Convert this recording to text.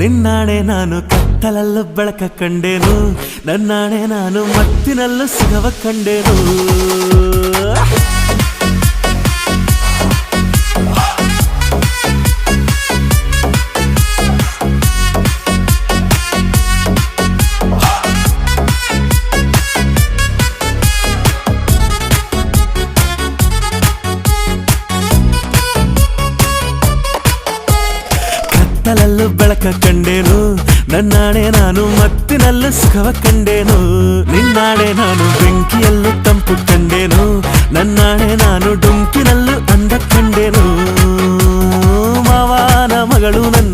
ನಿನ್ನಾಣೆ ನಾನು ಕತ್ತಲಲ್ಲೂ ಬೆಳಕ ಕಂಡೇನು, ನನ್ನಾಣೆ ನಾನು ಮತ್ತಿನಲ್ಲೂ ಸುಖವ ಕಂಡೇನು. ಕತ್ತಲಲ್ಲೂ ಬೆಳಕ ಕಂಡೇನು, ನನ್ನಾಣೆ ನಾನು ಮತ್ತಿನಲ್ಲೂ ಸುಖವ ಕಂಡೇನು. ನಿನ್ನಾಣೆ ನಾನು ಬೆಂಕಿಯಲ್ಲೂ ತಂಪು ಕಂಡೇನು, ನನ್ನಾಣೆ ನಾನು ಡುಂಕಿನಲ್ಲೂ ಅಂದ ಕಂಡೇನು. ಮಾವನ ಮಗಳು ನನ್ನ